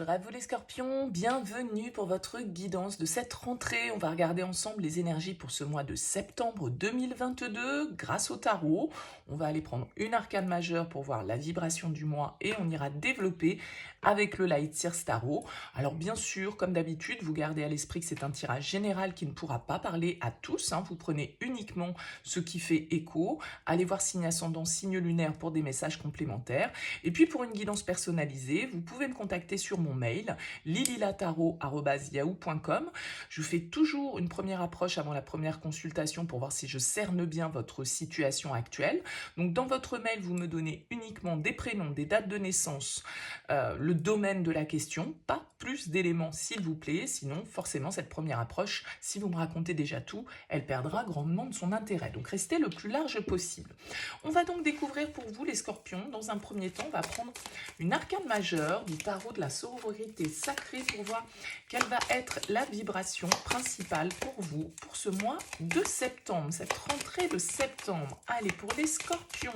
Bonjour à vous les scorpions, bienvenue pour votre guidance de cette rentrée. On va regarder ensemble les énergies pour ce mois de septembre 2022 grâce au tarot. On va aller prendre une arcane majeure pour voir la vibration du mois et on ira développer avec le Light Seers Tarot. Alors bien sûr, comme d'habitude, vous gardez à l'esprit que c'est un tirage général qui ne pourra pas parler à tous. Vous prenez uniquement ce qui fait écho. Allez voir signe ascendant, signe lunaire pour des messages complémentaires. Et puis pour une guidance personnalisée, vous pouvez me contacter sur mon mail lililataro@yahoo.com. Je fais toujours une première approche avant la première consultation pour voir si je cerne bien votre situation actuelle. Donc dans votre mail, vous me donnez uniquement des prénoms, des dates de naissance, le domaine de la question, pas plus d'éléments s'il vous plaît, sinon forcément cette première approche, si vous me racontez déjà tout, elle perdra grandement de son intérêt. Donc restez le plus large possible. On va donc découvrir pour vous les scorpions, dans un premier temps, on va prendre une arcane majeure du tarot de la sororité sacrée pour voir quelle va être la vibration principale pour vous pour ce mois de septembre, cette rentrée de septembre. Allez, pour les scorpions,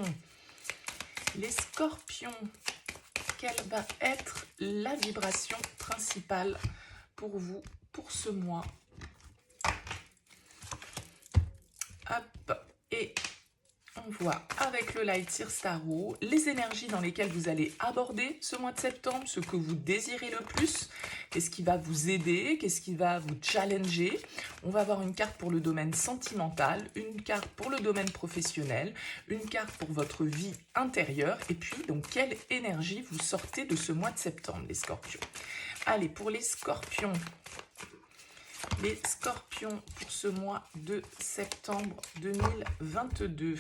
quelle va être la vibration principale pour vous pour ce mois? Hop, et on voit avec le Light Seers Tarot les énergies dans lesquelles vous allez aborder ce mois de septembre, ce que vous désirez le plus, qu'est-ce qui va vous aider, qu'est-ce qui va vous challenger. On va avoir une carte pour le domaine sentimental, une carte pour le domaine professionnel, une carte pour votre vie intérieure, et puis donc quelle énergie vous sortez de ce mois de septembre, les scorpions. Allez, pour les scorpions pour ce mois de septembre 2022.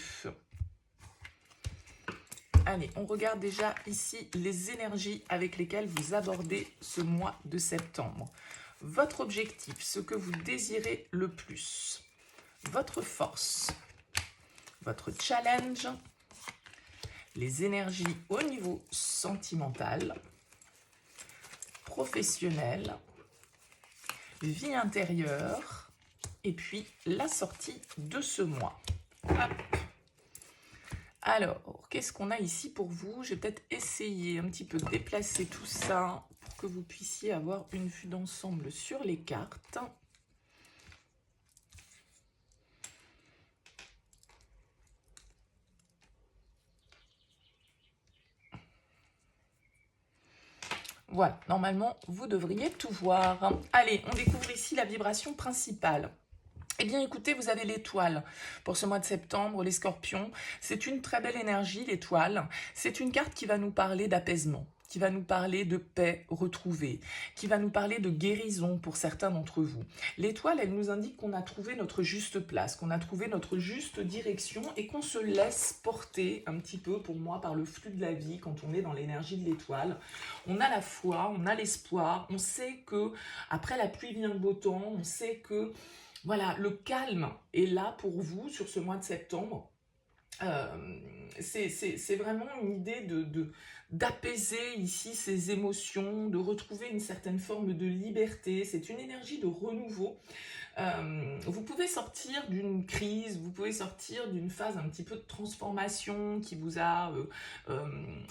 Allez, on regarde déjà ici les énergies avec lesquelles vous abordez ce mois de septembre. Votre objectif, ce que vous désirez le plus, votre force, votre challenge, les énergies au niveau sentimental, professionnel, vie intérieure, et puis la sortie de ce mois. Hop. Alors, qu'est-ce qu'on a ici pour vous? Je vais peut-être essayer un petit peu de déplacer tout ça pour que vous puissiez avoir une vue d'ensemble sur les cartes. Voilà, normalement, vous devriez tout voir. Allez, on découvre ici la vibration principale. Eh bien, écoutez, vous avez l'étoile pour ce mois de septembre, les scorpions. C'est une très belle énergie, l'étoile. C'est une carte qui va nous parler d'apaisement, qui va nous parler de paix retrouvée, qui va nous parler de guérison pour certains d'entre vous. L'étoile, elle nous indique qu'on a trouvé notre juste place, qu'on a trouvé notre juste direction et qu'on se laisse porter un petit peu, pour moi, par le flux de la vie quand on est dans l'énergie de l'étoile. On a la foi, on a l'espoir, on sait que après la pluie vient le beau temps, on sait que voilà, le calme est là pour vous sur ce mois de septembre. C'est vraiment une idée d'apaiser ici ses émotions, de retrouver une certaine forme de liberté. C'est une énergie de renouveau. Vous pouvez sortir d'une crise, vous pouvez sortir d'une phase un petit peu de transformation qui vous a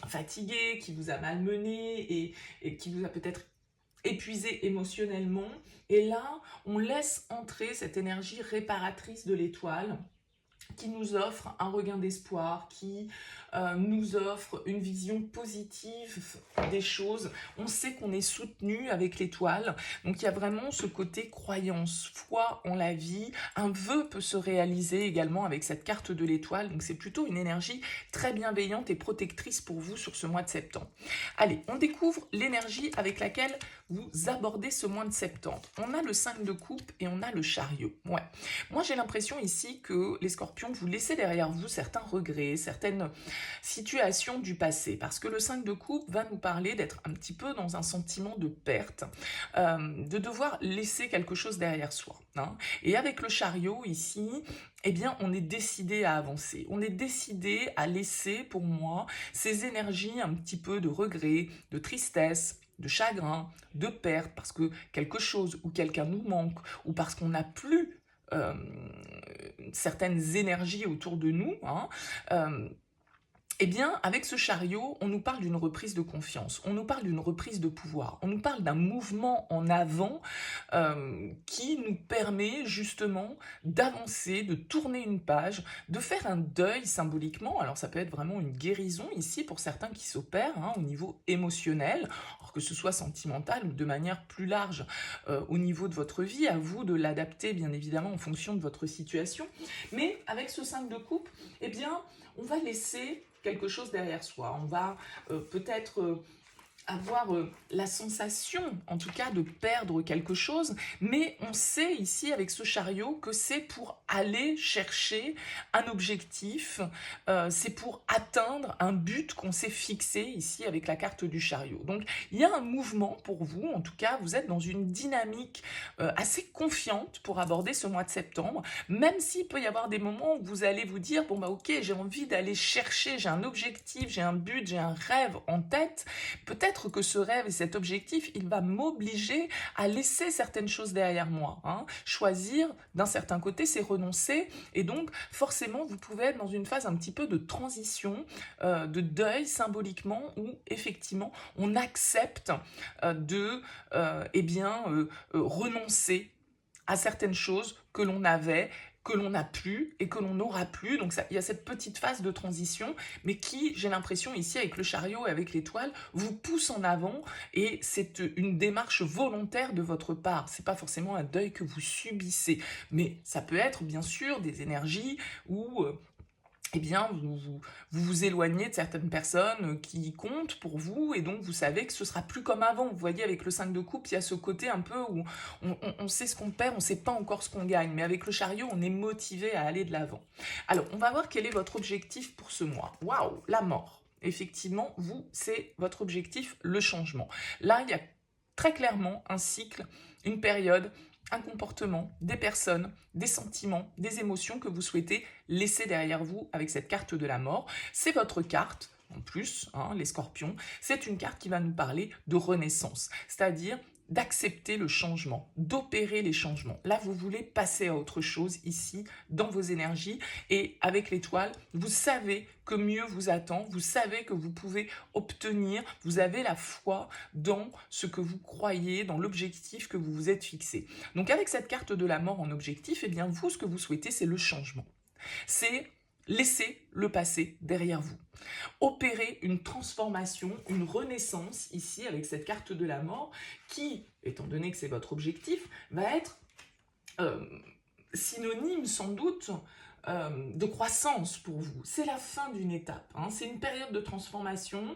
fatigué, qui vous a malmené et qui vous a peut-être épuisé émotionnellement. Et là, on laisse entrer cette énergie réparatrice de l'étoile qui nous offre un regain d'espoir, qui nous offre une vision positive des choses. On sait qu'on est soutenu avec l'étoile, donc il y a vraiment ce côté croyance, foi en la vie. Un vœu peut se réaliser également avec cette carte de l'étoile, donc c'est plutôt une énergie très bienveillante et protectrice pour vous sur ce mois de septembre. Allez, on découvre l'énergie avec laquelle vous abordez ce mois de septembre. On a le 5 de coupe et on a le chariot. Ouais. Moi, j'ai l'impression ici que les scorpions, vous laissez derrière vous certains regrets, certaines situations du passé, parce que le 5 de coupe va nous parler d'être un petit peu dans un sentiment de perte, de devoir laisser quelque chose derrière soi. Et avec le chariot ici, eh bien, on est décidé à avancer. On est décidé à laisser, pour moi, ces énergies un petit peu de regret, de tristesse, de chagrin, de perte, parce que quelque chose ou quelqu'un nous manque, ou parce qu'on n'a plus certaines énergies autour de nous, Eh bien, avec ce chariot, on nous parle d'une reprise de confiance, on nous parle d'une reprise de pouvoir, on nous parle d'un mouvement en avant qui nous permet justement d'avancer, de tourner une page, de faire un deuil symboliquement. Alors ça peut être vraiment une guérison ici pour certains qui s'opèrent au niveau émotionnel, alors que ce soit sentimental ou de manière plus large au niveau de votre vie. À vous de l'adapter bien évidemment en fonction de votre situation. Mais avec ce 5 de coupe, eh bien, on va laisser quelque chose derrière soi. On va peut-être avoir la sensation, en tout cas, de perdre quelque chose, mais on sait ici, avec ce chariot, que c'est pour aller chercher un objectif, c'est pour atteindre un but qu'on s'est fixé ici avec la carte du chariot. Donc, il y a un mouvement pour vous, en tout cas, vous êtes dans une dynamique assez confiante pour aborder ce mois de septembre, même s'il peut y avoir des moments où vous allez vous dire, bon bah ok, j'ai envie d'aller chercher, j'ai un objectif, j'ai un but, j'ai un rêve en tête, peut-être que ce rêve et cet objectif, il va m'obliger à laisser certaines choses derrière moi. Choisir, d'un certain côté, c'est renoncer. Et donc, forcément, vous pouvez être dans une phase un petit peu de transition, de deuil symboliquement, où, effectivement, on accepte renoncer à certaines choses que l'on avait, que l'on n'a plus et que l'on n'aura plus. Donc il y a cette petite phase de transition, mais qui, j'ai l'impression ici avec le chariot et avec l'étoile, vous pousse en avant, et c'est une démarche volontaire de votre part. C'est pas forcément un deuil que vous subissez, mais ça peut être bien sûr des énergies où eh bien, vous éloignez de certaines personnes qui comptent pour vous, et donc vous savez que ce sera plus comme avant. Vous voyez, avec le 5 de coupe, il y a ce côté un peu où on sait ce qu'on perd, on ne sait pas encore ce qu'on gagne, mais avec le chariot, on est motivé à aller de l'avant. Alors, on va voir quel est votre objectif pour ce mois. Waouh, la mort. Effectivement, vous, c'est votre objectif, le changement. Là, il y a très clairement un cycle, une période, un comportement, des personnes, des sentiments, des émotions que vous souhaitez laisser derrière vous avec cette carte de la mort. C'est votre carte, en plus, les scorpions, c'est une carte qui va nous parler de renaissance, c'est-à-dire d'accepter le changement, d'opérer les changements. Là, vous voulez passer à autre chose ici, dans vos énergies, et avec l'étoile, vous savez que mieux vous attend, vous savez que vous pouvez obtenir, vous avez la foi dans ce que vous croyez, dans l'objectif que vous vous êtes fixé. Donc avec cette carte de la mort en objectif, eh bien vous, ce que vous souhaitez, c'est le changement. C'est laisser le passé derrière vous. Opérer une transformation, une renaissance, ici, avec cette carte de la mort, qui, étant donné que c'est votre objectif, va être synonyme, sans doute, de croissance pour vous. C'est la fin d'une étape, c'est une période de transformation,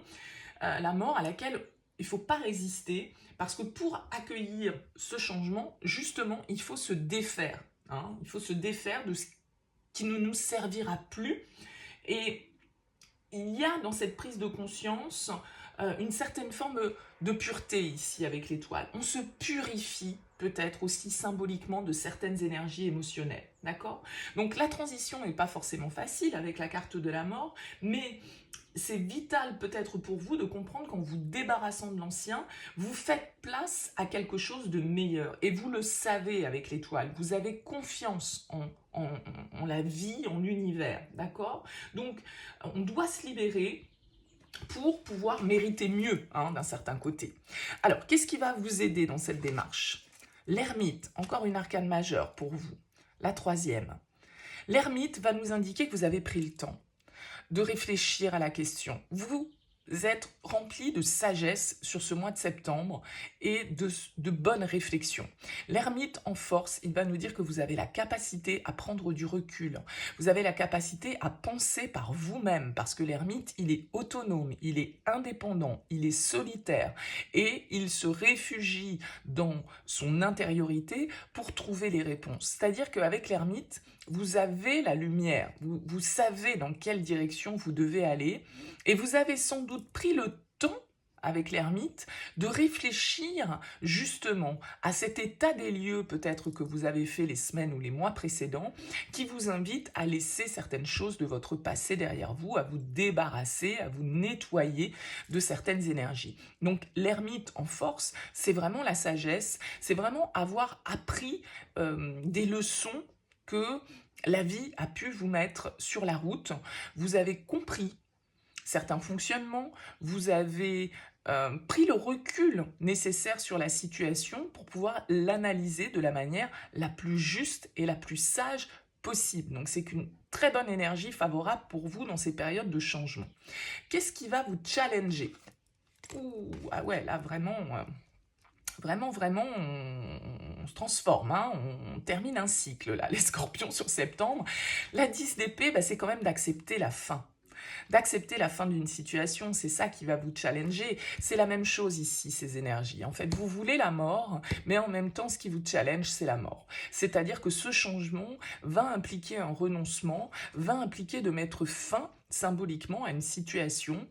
la mort à laquelle il ne faut pas résister, parce que pour accueillir ce changement, justement, il faut se défaire. Il faut se défaire de ce qui ne nous servira plus. Et il y a dans cette prise de conscience une certaine forme de pureté ici avec l'étoile. On se purifie peut-être aussi symboliquement de certaines énergies émotionnelles, d'accord? Donc la transition n'est pas forcément facile avec la carte de la mort, mais c'est vital peut-être pour vous de comprendre qu'en vous débarrassant de l'ancien, vous faites place à quelque chose de meilleur. Et vous le savez avec l'étoile, vous avez confiance en la vie, en l'univers, d'accord? Donc on doit se libérer pour pouvoir mériter mieux, d'un certain côté. Alors, qu'est-ce qui va vous aider dans cette démarche? L'ermite, encore une arcane majeure pour vous. La troisième. L'ermite va nous indiquer que vous avez pris le temps de réfléchir à la question. Vous êtes rempli de sagesse sur ce mois de septembre et de bonnes réflexions. L'ermite en force, il va nous dire que vous avez la capacité à prendre du recul. Vous avez la capacité à penser par vous-même, parce que l'ermite, il est autonome, il est indépendant, il est solitaire, et il se réfugie dans son intériorité pour trouver les réponses. C'est-à-dire qu'avec l'ermite, vous avez la lumière, vous savez dans quelle direction vous devez aller, et vous avez sans doute pris le temps avec l'ermite de réfléchir justement à cet état des lieux peut-être que vous avez fait les semaines ou les mois précédents, qui vous invite à laisser certaines choses de votre passé derrière vous, à vous débarrasser, à vous nettoyer de certaines énergies. Donc l'ermite en force, c'est vraiment la sagesse, c'est vraiment avoir appris des leçons que la vie a pu vous mettre sur la route. Vous avez compris certains fonctionnements, vous avez pris le recul nécessaire sur la situation pour pouvoir l'analyser de la manière la plus juste et la plus sage possible. Donc c'est qu'une très bonne énergie favorable pour vous dans ces périodes de changement. Qu'est-ce qui va vous challenger? Ouh, ah ouais, là vraiment, vraiment, on se transforme, hein, on termine un cycle là, les scorpions sur septembre. La 10 d'épée, bah, c'est quand même d'accepter la fin. D'accepter la fin d'une situation, c'est ça qui va vous challenger. C'est la même chose ici, ces énergies. En fait, vous voulez la mort, mais en même temps, ce qui vous challenge, c'est la mort. C'est-à-dire que ce changement va impliquer un renoncement, va impliquer de mettre fin symboliquement à une situation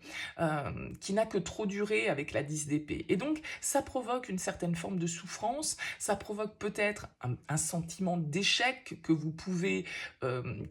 qui n'a que trop duré avec la 10 d'épée. Et donc, ça provoque une certaine forme de souffrance, ça provoque peut-être un sentiment d'échec que vous pouvez,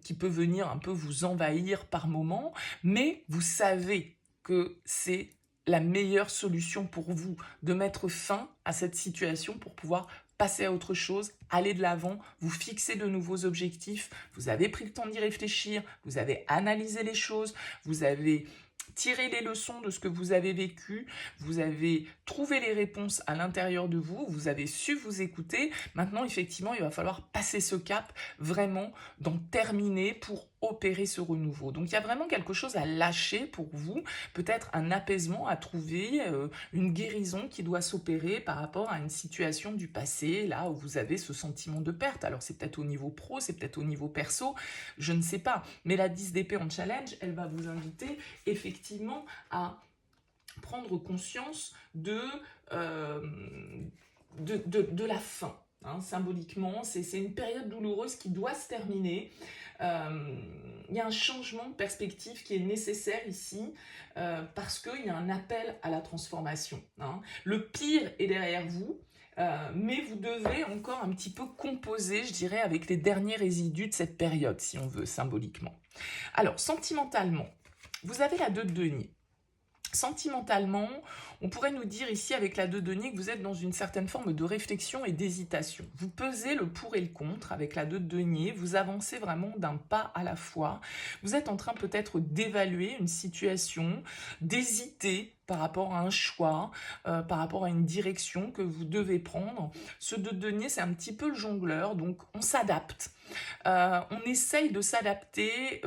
qui peut venir un peu vous envahir par moments, mais vous savez que c'est la meilleure solution pour vous de mettre fin à cette situation pour pouvoir passer à autre chose, aller de l'avant, vous fixer de nouveaux objectifs, vous avez pris le temps d'y réfléchir, vous avez analysé les choses, vous avez tiré les leçons de ce que vous avez vécu, vous avez trouvé les réponses à l'intérieur de vous, vous avez su vous écouter. Maintenant, effectivement, il va falloir passer ce cap, vraiment d'en terminer pour opérer ce renouveau. Donc, il y a vraiment quelque chose à lâcher pour vous, peut-être un apaisement à trouver, une guérison qui doit s'opérer par rapport à une situation du passé, là où vous avez ce sentiment de perte. Alors, c'est peut-être au niveau pro, c'est peut-être au niveau perso, je ne sais pas. Mais la 10 d'épée en challenge, elle va vous inviter effectivement à prendre conscience de la fin. Hein, symboliquement, c'est une période douloureuse qui doit se terminer. Il y a un changement de perspective qui est nécessaire ici parce qu'il y a un appel à la transformation. Hein. Le pire est derrière vous, mais vous devez encore un petit peu composer, je dirais, avec les derniers résidus de cette période, si on veut, symboliquement. Alors, sentimentalement, vous avez la 2 de denier. Sentimentalement, on pourrait nous dire ici avec la 2 de denier que vous êtes dans une certaine forme de réflexion et d'hésitation. Vous pesez le pour et le contre avec la 2 de denier, vous avancez vraiment d'un pas à la fois. Vous êtes en train peut-être d'évaluer une situation, d'hésiter par rapport à un choix, par rapport à une direction que vous devez prendre. Ce 2 de denier, c'est un petit peu le jongleur, donc on s'adapte. On essaye de s'adapter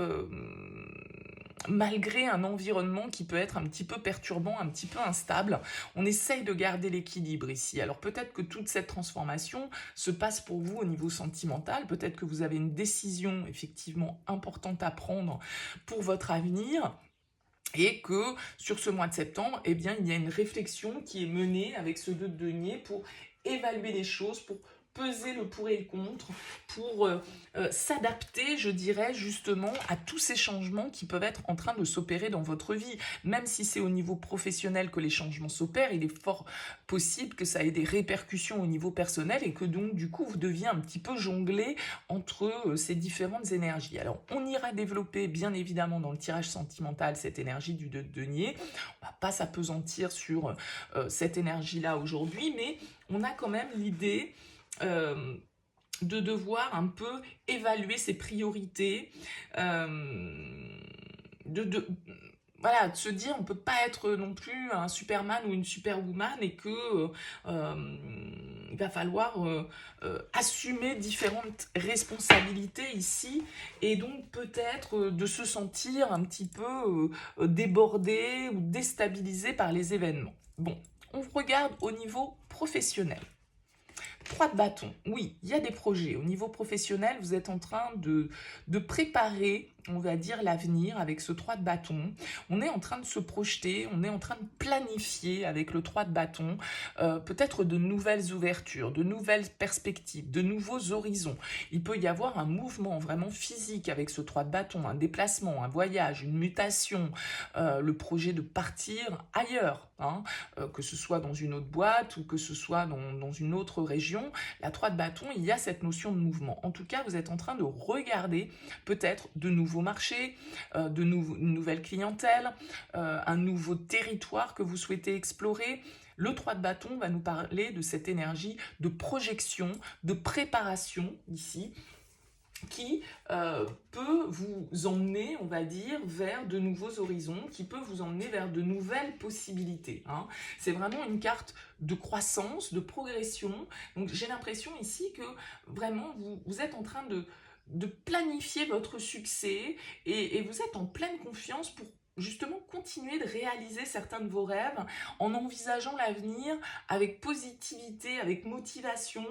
malgré un environnement qui peut être un petit peu perturbant, un petit peu instable. On essaye de garder l'équilibre ici. Alors peut-être que toute cette transformation se passe pour vous au niveau sentimental, peut-être que vous avez une décision effectivement importante à prendre pour votre avenir, et que sur ce mois de septembre, eh bien, il y a une réflexion qui est menée avec ce 2 de denier pour évaluer les choses, pour peser le pour et le contre, pour s'adapter, je dirais, justement, à tous ces changements qui peuvent être en train de s'opérer dans votre vie. Même si c'est au niveau professionnel que les changements s'opèrent, il est fort possible que ça ait des répercussions au niveau personnel et que donc, du coup, vous deviez un petit peu jongler entre ces différentes énergies. Alors, on ira développer, bien évidemment, dans le tirage sentimental, cette énergie du 2 de denier. On ne va pas s'appesantir sur cette énergie-là aujourd'hui, mais on a quand même l'idée de devoir un peu évaluer ses priorités, voilà, de se dire on ne peut pas être non plus un Superman ou une Superwoman et que il va falloir assumer différentes responsabilités ici et donc peut-être de se sentir un petit peu débordé ou déstabilisé par les événements. Bon, on regarde au niveau professionnel. 3 de bâton, oui, il y a des projets. Au niveau professionnel, vous êtes en train de préparer, on va dire, l'avenir avec ce 3 de bâton. On est en train de se projeter, on est en train de planifier avec le 3 de bâton peut-être de nouvelles ouvertures, de nouvelles perspectives, de nouveaux horizons. Il peut y avoir un mouvement vraiment physique avec ce 3 de bâton, un déplacement, un voyage, une mutation, le projet de partir ailleurs, hein, que ce soit dans une autre boîte ou que ce soit dans une autre région. La 3 de bâton, il y a cette notion de mouvement. En tout cas, vous êtes en train de regarder peut-être de nouveaux marchés, une nouvelle clientèle, un nouveau territoire que vous souhaitez explorer. Le 3 de bâton va nous parler de cette énergie de projection, de préparation ici, qui peut vous emmener, on va dire, vers de nouveaux horizons, qui peut vous emmener vers de nouvelles possibilités. Hein. C'est vraiment une carte de croissance, de progression. Donc j'ai l'impression ici que vraiment vous êtes en train de planifier votre succès et vous êtes en pleine confiance pour justement continuer de réaliser certains de vos rêves en envisageant l'avenir avec positivité, avec motivation.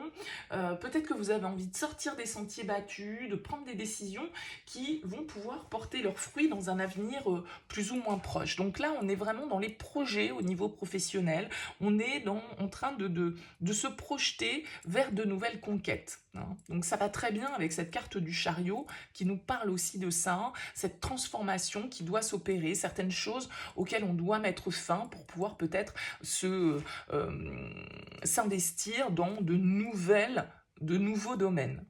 Peut-être que vous avez envie de sortir des sentiers battus, de prendre des décisions qui vont pouvoir porter leurs fruits dans un avenir plus ou moins proche. Donc là, on est vraiment dans les projets au niveau professionnel. On est en train de se projeter vers de nouvelles conquêtes. Hein. Donc ça va très bien avec cette carte du chariot qui nous parle aussi de ça, cette transformation qui doit s'opérer, certaines choses auxquelles on doit mettre fin pour pouvoir peut-être s'investir dans de nouveaux domaines.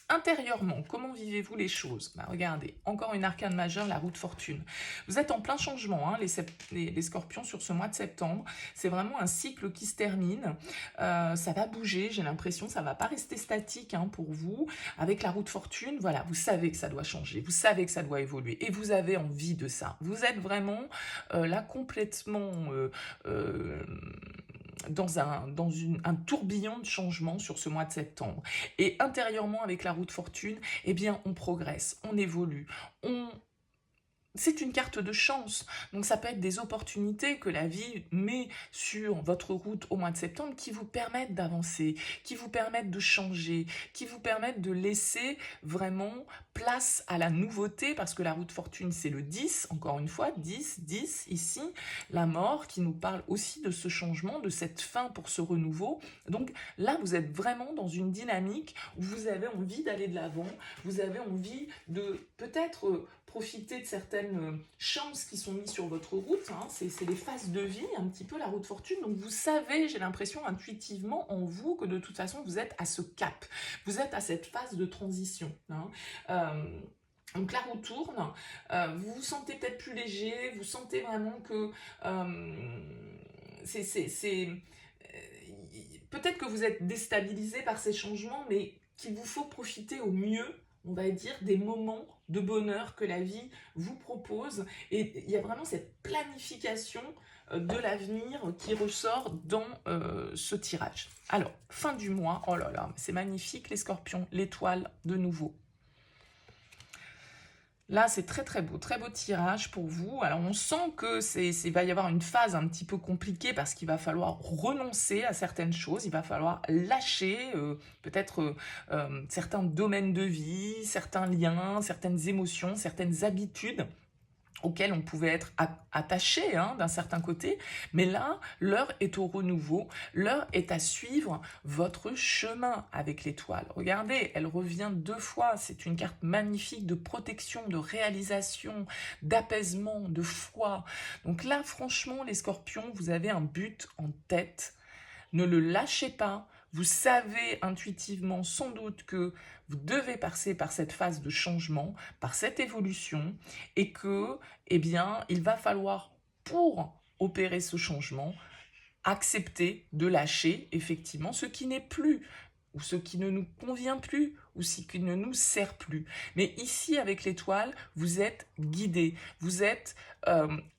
Intérieurement, comment vivez-vous les choses? Regardez, encore une arcane majeure, la roue de fortune. Vous êtes en plein changement, hein, les scorpions, sur ce mois de septembre. C'est vraiment un cycle qui se termine. Ça va bouger, j'ai l'impression, ça ne va pas rester statique hein, pour vous. Avec la roue de fortune, voilà, vous savez que ça doit changer, vous savez que ça doit évoluer et vous avez envie de ça. Vous êtes vraiment là complètement... dans un tourbillon de changements sur ce mois de septembre. Et intérieurement, avec la roue de fortune, eh bien, on progresse, on évolue, c'est une carte de chance, donc ça peut être des opportunités que la vie met sur votre route au mois de septembre qui vous permettent d'avancer, qui vous permettent de changer, qui vous permettent de laisser vraiment place à la nouveauté, parce que la roue de fortune c'est le 10, encore une fois, 10 ici, la mort qui nous parle aussi de ce changement, de cette fin pour ce renouveau. Donc là vous êtes vraiment dans une dynamique où vous avez envie d'aller de l'avant, vous avez envie de peut-être profiter de certaines chances qui sont mises sur votre route, hein. C'est les phases de vie, un petit peu la roue de fortune, donc vous savez, j'ai l'impression intuitivement en vous que de toute façon vous êtes à ce cap, vous êtes à cette phase de transition. Hein. Donc la roue tourne, vous vous sentez peut-être plus léger, vous sentez vraiment que peut-être que vous êtes déstabilisé par ces changements, mais qu'il vous faut profiter au mieux, on va dire, des moments de bonheur que la vie vous propose. Et il y a vraiment cette planification de l'avenir qui ressort dans ce tirage. Alors, fin du mois, oh là là, c'est magnifique les scorpions, l'étoile de nouveau. Là, c'est très beau tirage pour vous. Alors, on sent que il va y avoir une phase un petit peu compliquée parce qu'il va falloir renoncer à certaines choses, il va falloir lâcher peut-être certains domaines de vie, certains liens, certaines émotions, certaines habitudes auxquels on pouvait être attaché hein, d'un certain côté, mais là, l'heure est au renouveau, l'heure est à suivre votre chemin avec l'étoile. Regardez, elle revient 2 fois, c'est une carte magnifique de protection, de réalisation, d'apaisement, de foi. Donc là, franchement, les scorpions, vous avez un but en tête, ne le lâchez pas. Vous savez intuitivement sans doute que vous devez passer par cette phase de changement, par cette évolution, et que, eh bien, il va falloir, pour opérer ce changement, accepter de lâcher effectivement ce qui n'est plus, ou ce qui ne nous convient plus, ou ce qui ne nous sert plus. Mais ici, avec l'étoile, vous êtes guidé, vous êtes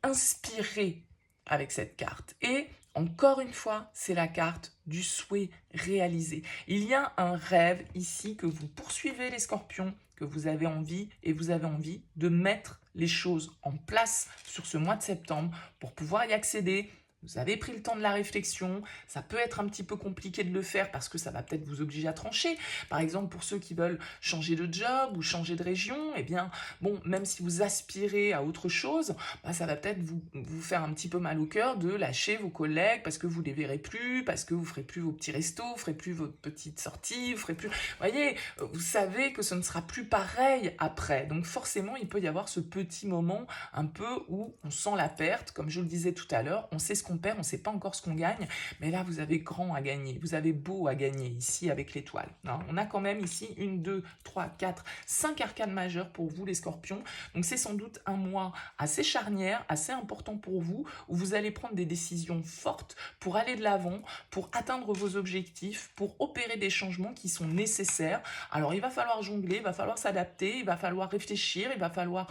inspiré avec cette carte. Et encore une fois, c'est la carte du souhait réalisé. Il y a un rêve ici que vous poursuivez les scorpions, que vous avez envie, et vous avez envie de mettre les choses en place sur ce mois de septembre pour pouvoir y accéder. Vous avez pris le temps de la réflexion, ça peut être un petit peu compliqué de le faire parce que ça va peut-être vous obliger à trancher. Par exemple, pour ceux qui veulent changer de job ou changer de région, eh bien, bon, même si vous aspirez à autre chose, ça va peut-être vous faire un petit peu mal au cœur de lâcher vos collègues parce que vous ne les verrez plus, parce que vous ne ferez plus vos petits restos, vous ne ferez plus vos petites sorties, vous ferez plus... Vous voyez, vous savez que ce ne sera plus pareil après. Donc forcément, il peut y avoir ce petit moment un peu où on sent la perte, comme je le disais tout à l'heure, on sait ce qu'on qu'on perd, on ne sait pas encore ce qu'on gagne, mais là, vous avez grand à gagner, vous avez beau à gagner ici avec l'étoile. Hein. On a quand même ici 1, 2, 3, 4, 5 arcanes majeures pour vous les scorpions, donc c'est sans doute un mois assez charnière, assez important pour vous, où vous allez prendre des décisions fortes pour aller de l'avant, pour atteindre vos objectifs, pour opérer des changements qui sont nécessaires. Alors il va falloir jongler, il va falloir s'adapter, il va falloir réfléchir, il va falloir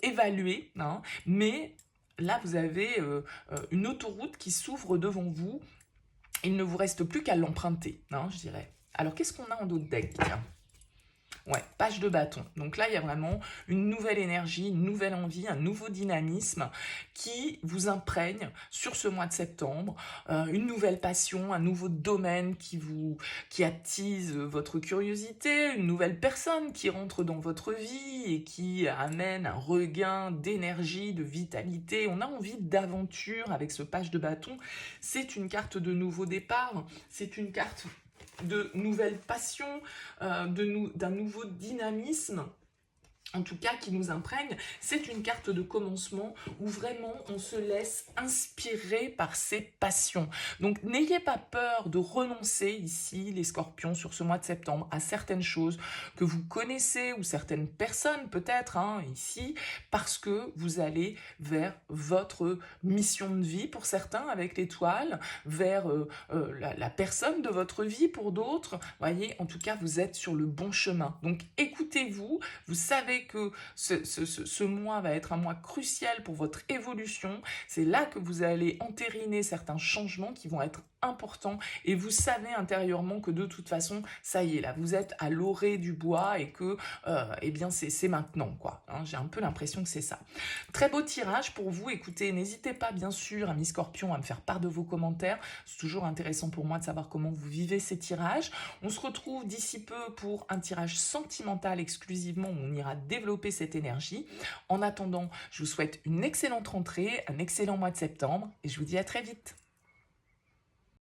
évaluer, hein, mais là vous avez une autoroute qui s'ouvre devant vous, il ne vous reste plus qu'à l'emprunter, hein, je dirais. Alors qu'est-ce qu'on a en d'autres deck? Ouais, page de bâton. Donc là, il y a vraiment une nouvelle énergie, une nouvelle envie, un nouveau dynamisme qui vous imprègne sur ce mois de septembre. Une nouvelle passion, un nouveau domaine qui attise votre curiosité, une nouvelle personne qui rentre dans votre vie et qui amène un regain d'énergie, de vitalité. On a envie d'aventure avec ce page de bâton. C'est une carte de nouveau départ, c'est une carte de nouvelles passions, d'un nouveau dynamisme, en tout cas qui nous imprègne. C'est une carte de commencement où vraiment on se laisse inspirer par ses passions. Donc n'ayez pas peur de renoncer ici, les scorpions, sur ce mois de septembre, à certaines choses que vous connaissez ou certaines personnes peut-être ici, parce que vous allez vers votre mission de vie pour certains avec l'étoile, vers la personne de votre vie pour d'autres. Voyez, en tout cas, vous êtes sur le bon chemin. Donc écoutez-vous, vous savez que ce mois va être un mois crucial pour votre évolution. C'est là que vous allez entériner certains changements qui vont être importants et vous savez intérieurement que de toute façon, ça y est, là, vous êtes à l'orée du bois et que, eh bien, c'est maintenant, quoi. Hein, j'ai un peu l'impression que c'est ça. Très beau tirage pour vous. Écoutez, n'hésitez pas, bien sûr, amis scorpions, à me faire part de vos commentaires. C'est toujours intéressant pour moi de savoir comment vous vivez ces tirages. On se retrouve d'ici peu pour un tirage sentimental exclusivement où on ira développer cette énergie. En attendant, je vous souhaite une excellente rentrée, un excellent mois de septembre et je vous dis à très vite.